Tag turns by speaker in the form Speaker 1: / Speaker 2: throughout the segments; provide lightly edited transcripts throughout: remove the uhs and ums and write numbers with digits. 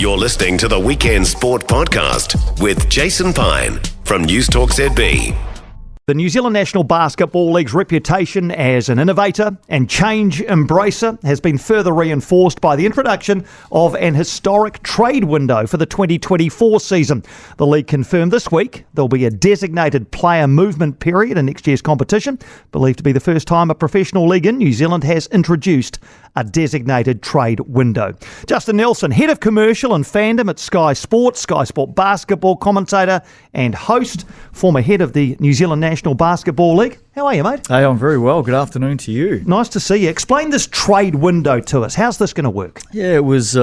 Speaker 1: You're listening to the Weekend Sport Podcast with Jason Pine from News Talk ZB.
Speaker 2: The New Zealand National Basketball League's reputation as an innovator and change embracer has been further reinforced by the introduction of an historic trade window for the 2024 season. The league confirmed this week there'll be a designated player movement period in next year's competition, believed to be the first time a professional league in New Zealand has introduced a designated trade window. Justin Nelson, Head of Commercial and Fandom at Sky Sport basketball commentator and host, former head of the New Zealand National Basketball League. How are you, mate?
Speaker 3: Hey, I'm very well. Good afternoon to you.
Speaker 2: Nice to see you. Explain this trade window to us. How's this going to work?
Speaker 3: Yeah, it was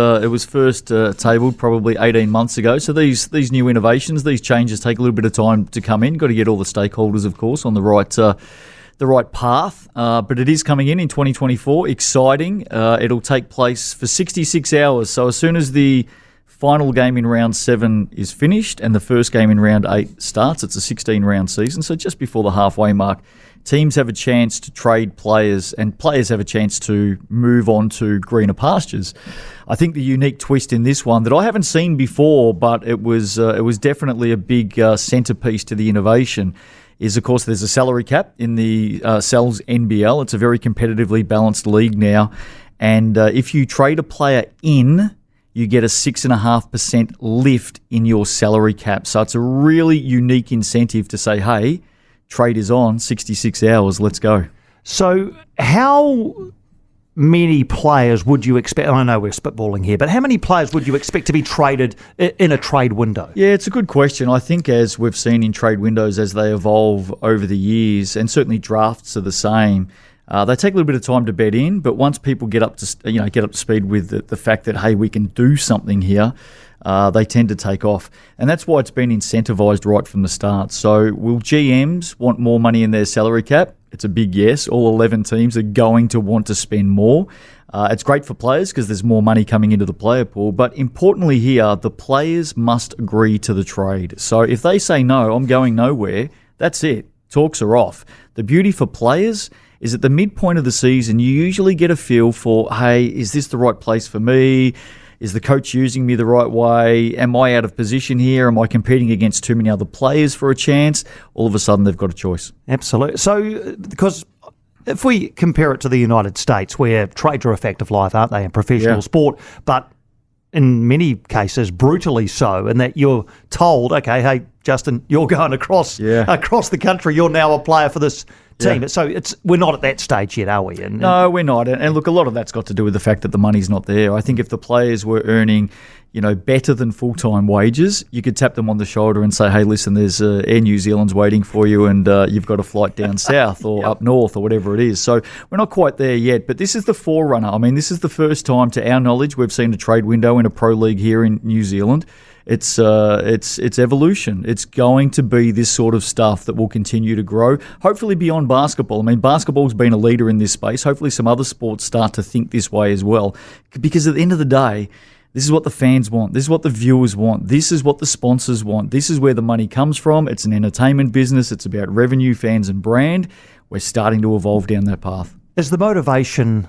Speaker 3: first tabled probably 18 months ago. So these new innovations, these changes take a little bit of time to come in. Got to get all the stakeholders, of course, on the right path, but it is coming in 2024. Exciting. It'll take place for 66 hours. So as soon as the final game in round 7 is finished and the first game in round 8 starts, it's a 16-round season. So just before the halfway mark, teams have a chance to trade players and players have a chance to move on to greener pastures. I think the unique twist in this one that I haven't seen before, but it was definitely a big centerpiece to the innovation, is, of course, there's a salary cap in the NZNBL. It's a very competitively balanced league now. And if you trade a player in, you get a 6.5% lift in your salary cap. So it's a really unique incentive to say, hey, trade is on, 66 hours, let's go.
Speaker 2: So how many players would you expect? I know we're spitballing here, but how many players would you expect to be traded in a trade window?
Speaker 3: Yeah, it's a good question. I think as we've seen in trade windows as they evolve over the years, and certainly drafts are the same, they take a little bit of time to bed in, but once people get up to speed with the fact that, hey, we can do something here, they tend to take off. And that's why it's been incentivised right from the start. So will GMs want more money in their salary cap? It's a big yes. All 11 teams are going to want to spend more. It's great for players because there's more money coming into the player pool. But importantly here, the players must agree to the trade. So if they say, no, I'm going nowhere, that's it. Talks are off. The beauty for players is at the midpoint of the season, you usually get a feel for, hey, is this the right place for me? Is the coach using me the right way? Am I out of position here? Am I competing against too many other players for a chance? All of a sudden, they've got a choice.
Speaker 2: Absolutely. So, because if we compare it to the United States, where trades are a fact of life, aren't they, in professional sport, but in many cases, brutally so, in that you're told, okay, hey, Justin, you're going across the country. You're now a player for this team. Yeah. So we're not at that stage yet, are we?
Speaker 3: No, we're not. And look, a lot of that's got to do with the fact that the money's not there. I think if the players were earning, better than full-time wages, you could tap them on the shoulder and say, hey, listen, there's Air New Zealand's waiting for you and you've got a flight down south or up north or whatever it is. So we're not quite there yet, but this is the forerunner. I mean, this is the first time, to our knowledge, we've seen a trade window in a pro league here in New Zealand. It's evolution. It's going to be this sort of stuff that will continue to grow, hopefully beyond basketball. I mean, basketball's been a leader in this space. Hopefully some other sports start to think this way as well. Because at the end of the day, this is what the fans want. This is what the viewers want. This is what the sponsors want. This is where the money comes from. It's an entertainment business. It's about revenue, fans and brand. We're starting to evolve down that path.
Speaker 2: Is the motivation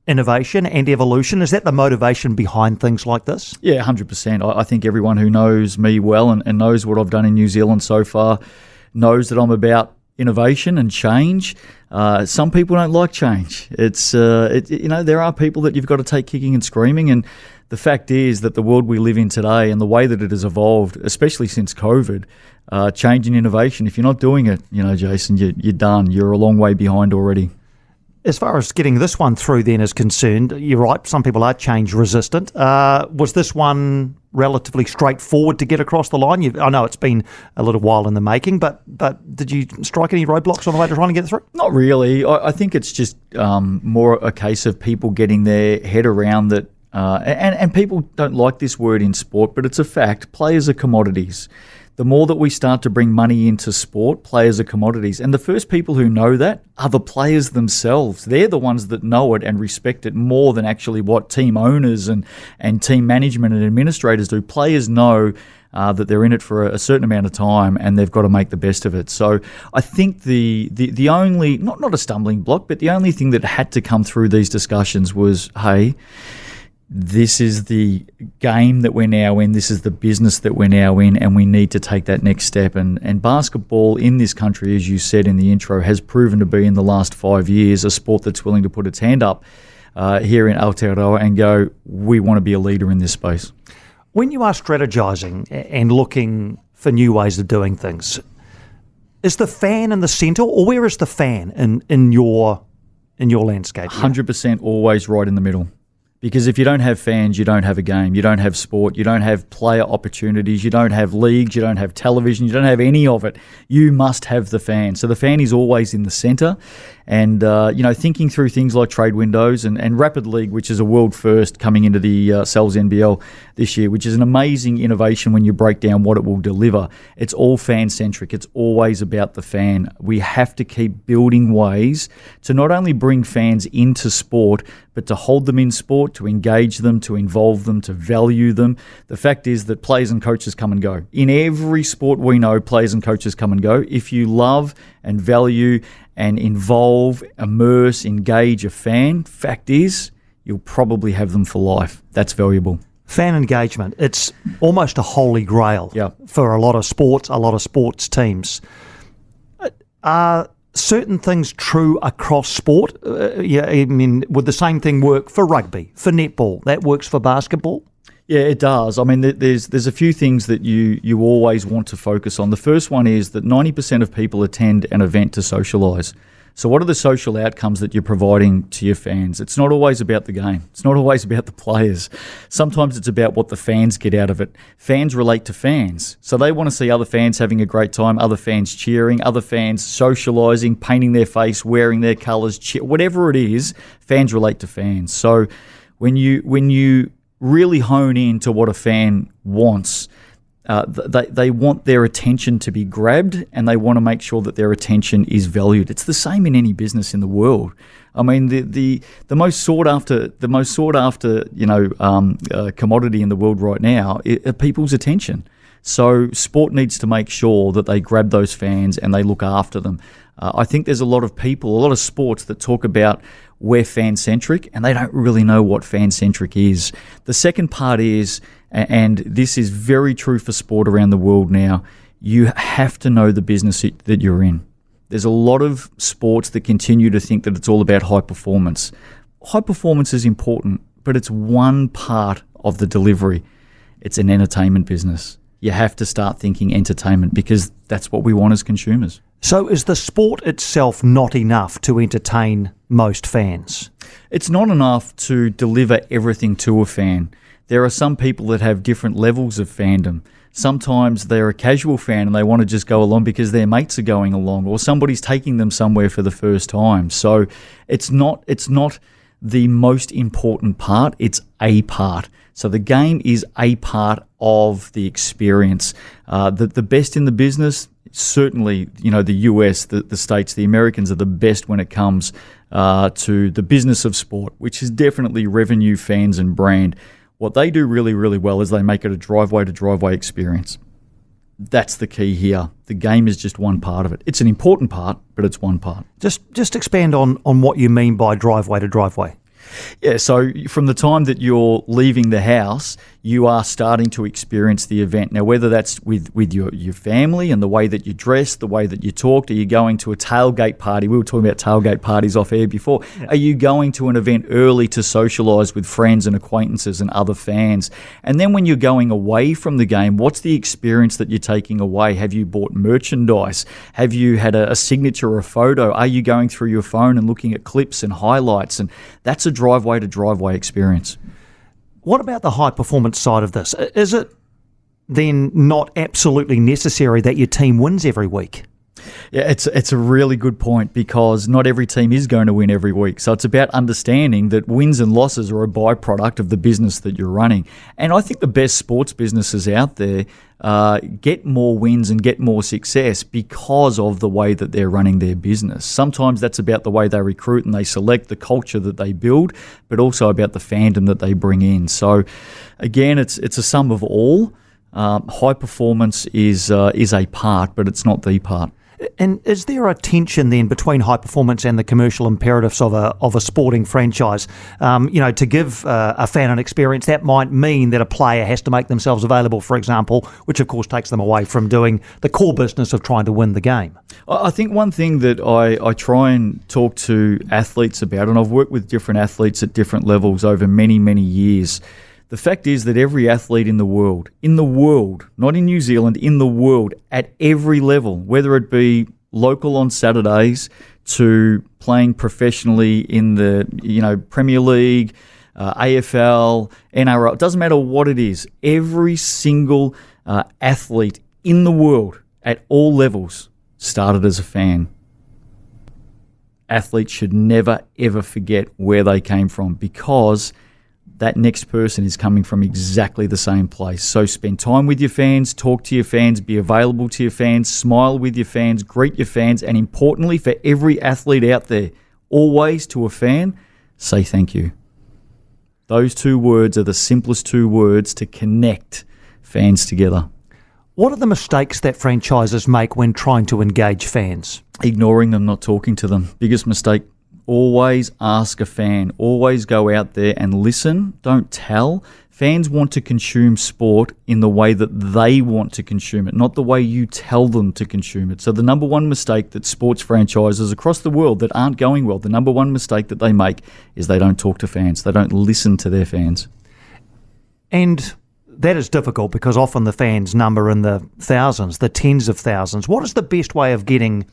Speaker 2: innovation and evolution? Is that the motivation behind things like this?
Speaker 3: Yeah, 100%. I think everyone who knows me well and knows what I've done in New Zealand so far knows that I'm about innovation and change. Some people don't like change. There are people that you've got to take kicking and screaming, and the fact is that the world we live in today and the way that it has evolved, especially since COVID, change and innovation, if you're not doing it, Jason, you're done. You're a long way behind already.
Speaker 2: As far as getting this one through then is concerned, you're right, some people are change resistant. Was this one relatively straightforward to get across the line? I know it's been a little while in the making, but did you strike any roadblocks on the way to trying to get it through?
Speaker 3: Not really. I think it's just more a case of people getting their head around that. And people don't like this word in sport, but it's a fact. Players are commodities. The more that we start to bring money into sport, players are commodities. And the first people who know that are the players themselves. They're the ones that know it and respect it more than actually what team owners and team management and administrators do. Players know that they're in it for a certain amount of time and they've got to make the best of it. So I think the only, not a stumbling block, but the only thing that had to come through these discussions was, hey, this is the game that we're now in, this is the business that we're now in, and we need to take that next step. And basketball in this country, as you said in the intro, has proven to be in the last 5 years a sport that's willing to put its hand up here in Aotearoa and go, we want to be a leader in this space.
Speaker 2: When you are strategising and looking for new ways of doing things, is the fan in the centre, or where is the fan in your landscape?
Speaker 3: 100% always right in the middle. Because if you don't have fans, you don't have a game, you don't have sport, you don't have player opportunities, you don't have leagues, you don't have television, you don't have any of it. You must have the fan. So the fan is always in the centre. And, thinking through things like trade windows and Rapid League, which is a world first coming into the NZNBL this year, which is an amazing innovation when you break down what it will deliver. It's all fan-centric. It's always about the fan. We have to keep building ways to not only bring fans into sport, but to hold them in sport, to engage them, to involve them, to value them. The fact is that players and coaches come and go. In every sport we know, players and coaches come and go. If you love and value and involve, immerse, engage a fan, fact is, you'll probably have them for life. That's valuable.
Speaker 2: Fan engagement, it's almost a holy grail for a lot of sports teams. Are certain things true across sport? I mean, would the same thing work for rugby, for netball? That works for basketball?
Speaker 3: Yeah, it does. I mean, there's a few things that you always want to focus on. The first one is that 90% of people attend an event to socialise. So what are the social outcomes that you're providing to your fans? It's not always about the game. It's not always about the players. Sometimes it's about what the fans get out of it. Fans relate to fans. So they want to see other fans having a great time, other fans cheering, other fans socialising, painting their face, wearing their colours, whatever it is, fans relate to fans. So when you really hone in to what a fan wants, they want their attention to be grabbed, and they want to make sure that their attention is valued. It's the same in any business in the world. I mean, the most sought after commodity in the world right now are people's attention. So sport needs to make sure that they grab those fans and they look after them. I think there's a lot of sports that talk about we're fan-centric, and they don't really know what fan-centric is. The second part is, and this is very true for sport around the world now, you have to know the business that you're in. There's a lot of sports that continue to think that it's all about high performance. High performance is important, but it's one part of the delivery. It's an entertainment business. You have to start thinking entertainment, because that's what we want as consumers.
Speaker 2: So is the sport itself not enough to entertain most fans?
Speaker 3: It's not enough to deliver everything to a fan. There are some people that have different levels of fandom. Sometimes they're a casual fan and they want to just go along because their mates are going along, or somebody's taking them somewhere for the first time. So it's not the most important part, it's a part. So the game is a part of the experience. The best in the business, certainly, the US, the States, the Americans are the best when it comes to the business of sport, which is definitely revenue, fans, and brand. What they do really, really well is they make it a driveway-to-driveway experience. That's the key here. The game is just one part of it. It's an important part, but it's one part.
Speaker 2: Just expand on what you mean by driveway-to-driveway.
Speaker 3: Yeah, so from the time that you're leaving the house, you are starting to experience the event. Now, whether that's with your family and the way that you dress, the way that you talked, are you going to a tailgate party? We were talking about tailgate parties off air before. Yeah. Are you going to an event early to socialise with friends and acquaintances and other fans? And then when you're going away from the game, what's the experience that you're taking away? Have you bought merchandise? Have you had a signature or a photo? Are you going through your phone and looking at clips and highlights? And that's a driveway-to-driveway experience.
Speaker 2: What about the high-performance side of this? Is it then not absolutely necessary that your team wins every week?
Speaker 3: Yeah, it's a really good point, because not every team is going to win every week. So it's about understanding that wins and losses are a byproduct of the business that you're running. And I think the best sports businesses out there get more wins and get more success because of the way that they're running their business. Sometimes that's about the way they recruit and they select, the culture that they build, but also about the fandom that they bring in. So again, it's a sum of all. High performance is a part, but it's not the part.
Speaker 2: And is there a tension then between high performance and the commercial imperatives of a sporting franchise? To give a fan an experience, that might mean that a player has to make themselves available, for example, which of course takes them away from doing the core business of trying to win the game.
Speaker 3: I think one thing that I try and talk to athletes about, and I've worked with different athletes at different levels over many, many years, the fact is that every athlete in the world, not in New Zealand, in the world, at every level, whether it be local on Saturdays to playing professionally in the Premier League, AFL, NRL, it doesn't matter what it is, every single athlete in the world at all levels started as a fan. Athletes should never, ever forget where they came from, because that next person is coming from exactly the same place. So spend time with your fans, talk to your fans, be available to your fans, smile with your fans, greet your fans, and importantly for every athlete out there, always to a fan, say thank you. Those two words are the simplest two words to connect fans together.
Speaker 2: What are the mistakes that franchises make when trying to engage fans?
Speaker 3: Ignoring them, not talking to them. Biggest mistake. Always ask a fan. Always go out there and listen. Don't tell. Fans want to consume sport in the way that they want to consume it, not the way you tell them to consume it. So the number one mistake that sports franchises across the world that aren't going well, the number one mistake that they make is they don't talk to fans. They don't listen to their fans.
Speaker 2: And that is difficult because often the fans number in the thousands, the tens of thousands. What is the best way of getting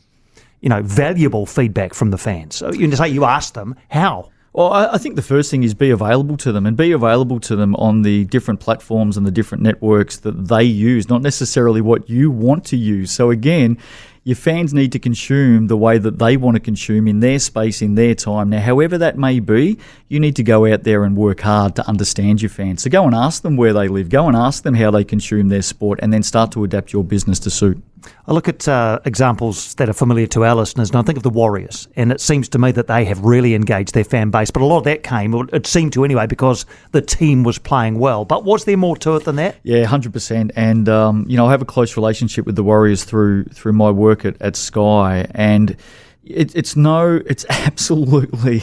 Speaker 2: valuable feedback from the fans? So you say you ask them, how?
Speaker 3: Well, I think the first thing is be available to them, and be available to them on the different platforms and the different networks that they use, not necessarily what you want to use. So again, your fans need to consume the way that they want to consume in their space, in their time. Now, however that may be, you need to go out there and work hard to understand your fans. So go and ask them where they live. Go and ask them how they consume their sport, and then start to adapt your business to suit.
Speaker 2: I look at examples that are familiar to our listeners, and I think of the Warriors, and it seems to me that they have really engaged their fan base, but a lot of that came, it seemed to anyway, because the team was playing well. But was there more to it than that?
Speaker 3: Yeah, 100%. And, I have a close relationship with the Warriors through my work at Sky, and it's absolutely...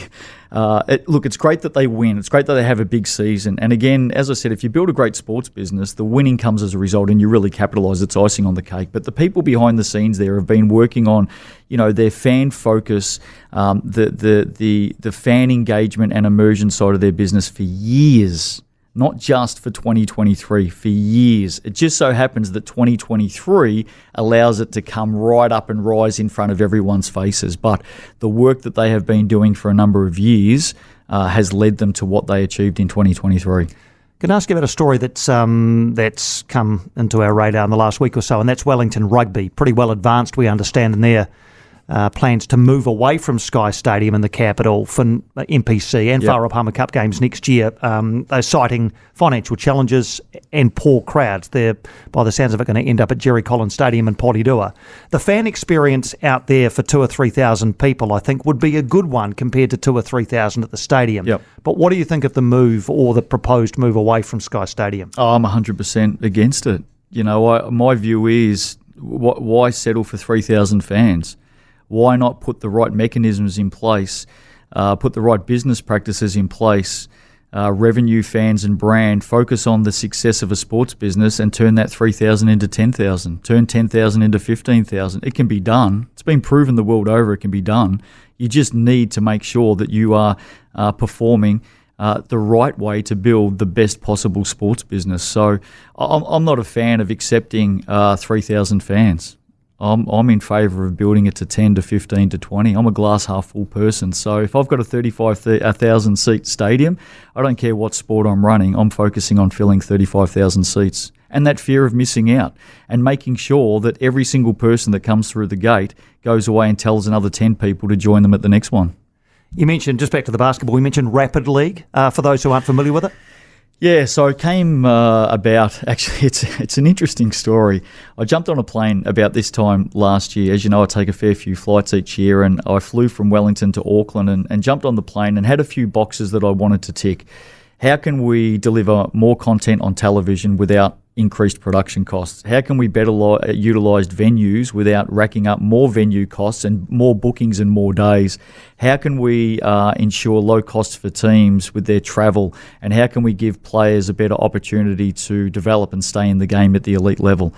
Speaker 3: it's great that they win. It's great that they have a big season. And again, as I said, if you build a great sports business, the winning comes as a result, and you really capitalise. It's icing on the cake. But the people behind the scenes there have been working on, their fan focus, the fan engagement and immersion side of their business for years. Not just for 2023, for years. It just so happens that 2023 allows it to come right up and rise in front of everyone's faces. But the work that they have been doing for a number of years has led them to what they achieved in 2023.
Speaker 2: Can I ask you about a story that's come into our radar in the last week or so, and that's Wellington Rugby. Pretty well advanced, we understand, in their plans to move away from Sky Stadium in the capital for NPC and Whāora Palmer Cup games next year. They're citing financial challenges and poor crowds. They're, by the sounds of it, going to end up at Jerry Collins Stadium in Porirua. The fan experience out there for 2,000 or 3,000 people, I think, would be a good one compared to 2,000 or 3,000 at the stadium. Yep. But what do you think of the move or the proposed move away from Sky Stadium?
Speaker 3: Oh, I'm 100% against it. My view is, why settle for 3,000 fans? Why not put the right mechanisms in place, put the right business practices in place, revenue, fans and brand, focus on the success of a sports business and turn that 3,000 into 10,000, turn 10,000 into 15,000. It can be done. It's been proven the world over it can be done. You just need to make sure that you are performing the right way to build the best possible sports business. So I'm not a fan of accepting 3,000 fans. I'm in favour of building it to 10 to 15 to 20. I'm a glass half full person. So if I've got a 35,000 seat stadium, I don't care what sport I'm running, I'm focusing on filling 35,000 seats. And that fear of missing out and making sure that every single person that comes through the gate goes away and tells another 10 people to join them at the next one.
Speaker 2: You mentioned, just back to the basketball, you mentioned Rapid League, for those who aren't familiar with it.
Speaker 3: Yeah, so it came about, actually, it's an interesting story. I jumped on a plane about this time last year. As you know, I take a fair few flights each year, and I flew from Wellington to Auckland and jumped on the plane and had a few boxes that I wanted to tick. How can we deliver more content on television without increased production costs? How can we better utilise venues without racking up more venue costs and more bookings and more days? How can we ensure low costs for teams with their travel? And how can we give players a better opportunity to develop and stay in the game at the elite level?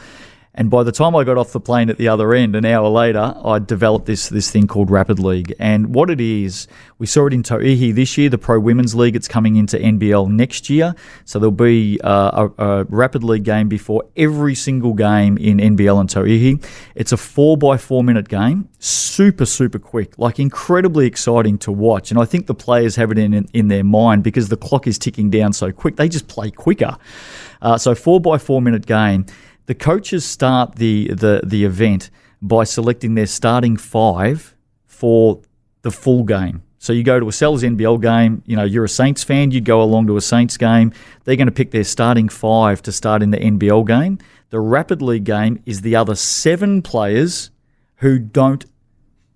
Speaker 3: And by the time I got off the plane at the other end, an hour later, I developed this thing called Rapid League. And what it is, we saw it in Tauihi this year, the Pro Women's League. It's coming into NBL next year. So there'll be a Rapid League game before every single game in NBL and Tauihi. It's a 4x4 minute game, super, super quick, like incredibly exciting to watch. And I think the players have it in their mind because the clock is ticking down so quick. They just play quicker. So 4x4 minute game. The coaches start the event by selecting their starting 5 for the full game. So you go to a Sellers NBL game, you're a Saints fan, you'd go along to a Saints game. They're going to pick their starting 5 to start in the NBL game. The Rapid League game is the other 7 players who don't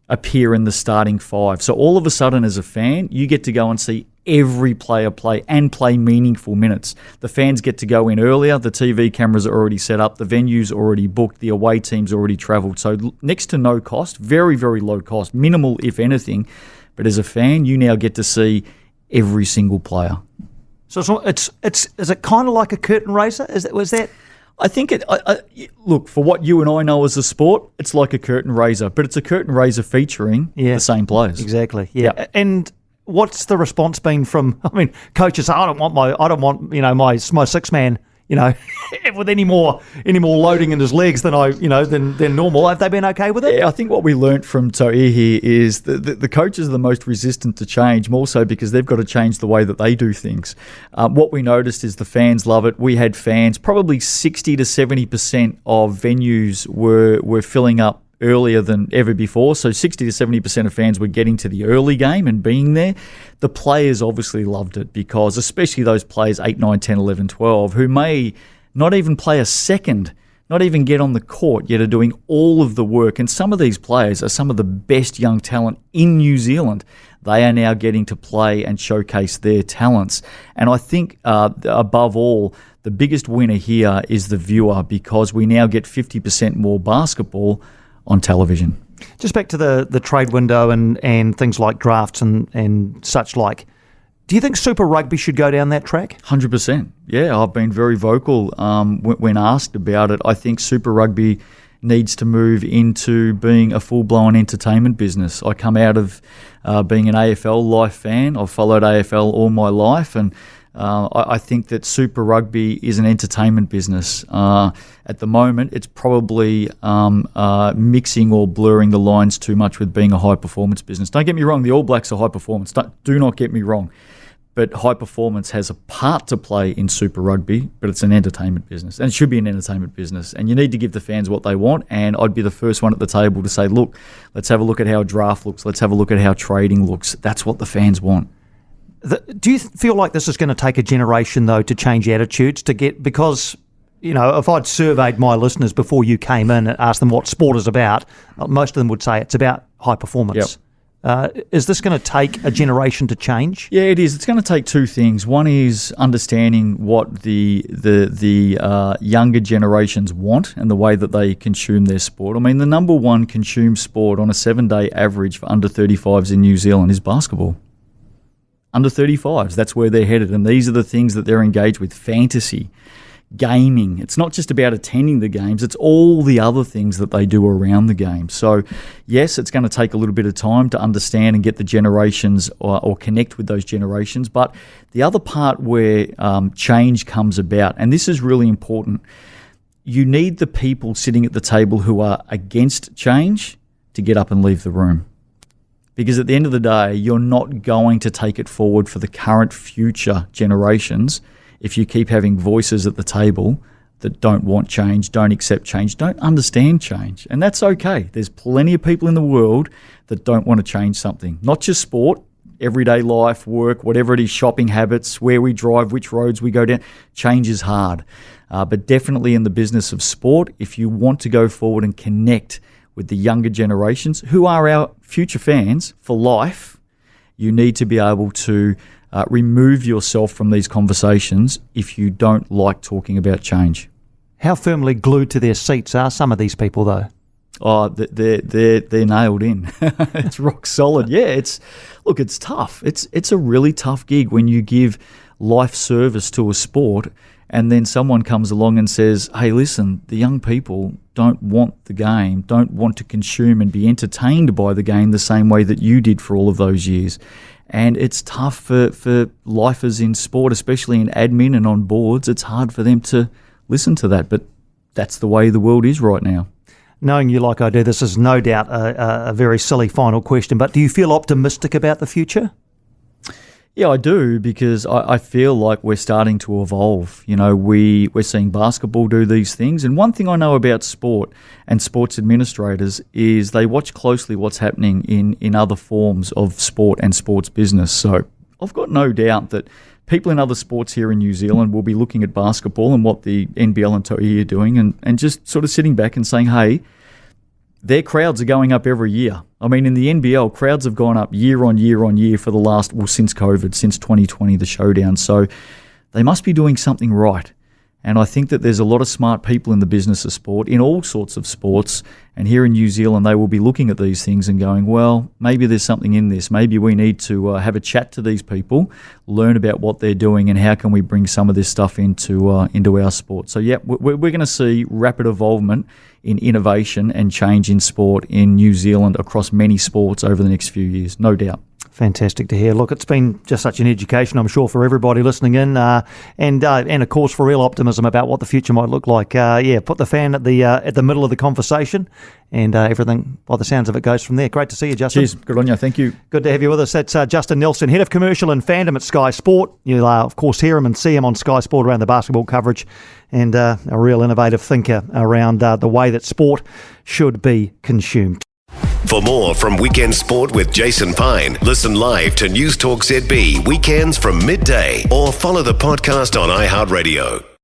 Speaker 3: appear in the starting 5. So all of a sudden, as a fan, you get to go and see every player play and play meaningful minutes. The fans get to go in earlier. The TV cameras are already set up. The venue's already booked. The away team's already travelled. So next to no cost, very, very low cost, minimal if anything. But as a fan, you now get to see every single player.
Speaker 2: So is it kind of like a curtain raiser? Was that?
Speaker 3: I think look, for what you and I know as a sport, it's like a curtain raiser, but it's a curtain raiser featuring the same players.
Speaker 2: Exactly. Yeah. And what's the response been from? I mean, coaches say, I don't want my 6-man, with any more loading in his legs than than normal. Have they been okay with it?
Speaker 3: Yeah, I think what we learnt from Tauihi is the coaches are the most resistant to change, more so because they've got to change the way that they do things. What we noticed is the fans love it. We had fans, probably 60 to 70% of venues were filling up earlier than ever before. So 60 to 70% of fans were getting to the early game and being there. The players obviously loved it because, especially those players 8, 9, 10, 11, 12, who may not even play a second, not even get on the court, yet are doing all of the work. And some of these players are some of the best young talent in New Zealand. They are now getting to play and showcase their talents. And I think, above all, the biggest winner here is the viewer, because we now get 50% more basketball on television.
Speaker 2: Just back to the trade window and things like drafts and such like. Do you think Super Rugby should go down that track?
Speaker 3: 100%. Yeah, I've been very vocal when asked about it. I think Super Rugby needs to move into being a full-blown entertainment business. I come out of being an AFL life fan. I've followed AFL all my life, and I think that Super Rugby is an entertainment business. At the moment, it's probably mixing or blurring the lines too much with being a high-performance business. Don't get me wrong, the All Blacks are high-performance. Do not get me wrong. But high-performance has a part to play in Super Rugby, but it's an entertainment business. And it should be an entertainment business. And you need to give the fans what they want. And I'd be the first one at the table to say, look, let's have a look at how a draft looks. Let's have a look at how trading looks. That's what the fans want.
Speaker 2: Do you feel like this is going to take a generation, though, to change attitudes because, if I'd surveyed my listeners before you came in and asked them what sport is about, most of them would say it's about high performance.
Speaker 3: Yep.
Speaker 2: Is this going to take a generation to change?
Speaker 3: Yeah, it is. It's going to take two things. One is understanding what the younger generations want and the way that they consume their sport. I mean, the number one consumed sport on a 7-day average for under 35s in New Zealand is basketball. Under 35s, that's where they're headed. And these are the things that they're engaged with. Fantasy, gaming. It's not just about attending the games. It's all the other things that they do around the game. So, yes, it's going to take a little bit of time to understand and get the generations or connect with those generations. But the other part where change comes about, and this is really important, you need the people sitting at the table who are against change to get up and leave the room. Because at the end of the day, you're not going to take it forward for the current future generations if you keep having voices at the table that don't want change, don't accept change, don't understand change. And that's okay. There's plenty of people in the world that don't want to change something. Not just sport, everyday life, work, whatever it is, shopping habits, where we drive, which roads we go down. Change is hard. But definitely in the business of sport, if you want to go forward and connect with the younger generations, who are our future fans for life, you need to be able to remove yourself from these conversations if you don't like talking about change.
Speaker 2: How firmly glued to their seats are some of these people, though?
Speaker 3: Oh, they're nailed in. It's rock solid. Yeah, it's tough. It's a really tough gig when you give life service to a sport, and then someone comes along and says, "Hey, listen, the young people don't want the game, don't want to consume and be entertained by the game the same way that you did for all of those years." And it's tough for lifers in sport, especially in admin and on boards. It's hard for them to listen to that, but that's the way the world is right now.
Speaker 2: Knowing you like I do, this is no doubt a very silly final question, but do you feel optimistic about the future?
Speaker 3: Yeah, I do, because I feel like we're starting to evolve. You know, we're seeing basketball do these things. And one thing I know about sport and sports administrators is they watch closely what's happening in other forms of sport and sports business. So I've got no doubt that people in other sports here in New Zealand will be looking at basketball and what the NBL and TOE are doing and just sort of sitting back and saying, hey, their crowds are going up every year. I mean, in the NBL, crowds have gone up year on year on year for the last, since COVID, since 2020, the showdown. So they must be doing something right. And I think that there's a lot of smart people in the business of sport, in all sorts of sports. And here in New Zealand, they will be looking at these things and going, well, maybe there's something in this. Maybe we need to have a chat to these people, learn about what they're doing, and how can we bring some of this stuff into our sport. So, yeah, we're going to see rapid involvement in innovation and change in sport in New Zealand across many sports over the next few years, no doubt.
Speaker 2: Fantastic to hear. Look, it's been just such an education, I'm sure, for everybody listening in, and of course for real optimism about what the future might look like. Put the fan at the middle of the conversation, and everything, by the sounds of it, goes from there. Great to see you, Justin.
Speaker 3: Cheers. Good on you. Thank you.
Speaker 2: Good to have you with us. That's Justin Nelson, Head of Commercial and Fandom at Sky Sport. You'll, of course, hear him and see him on Sky Sport around the basketball coverage, and a real innovative thinker around the way that sport should be consumed.
Speaker 1: For more from Weekend Sport with Jason Pine, listen live to News Talk ZB weekends from midday or follow the podcast on iHeartRadio.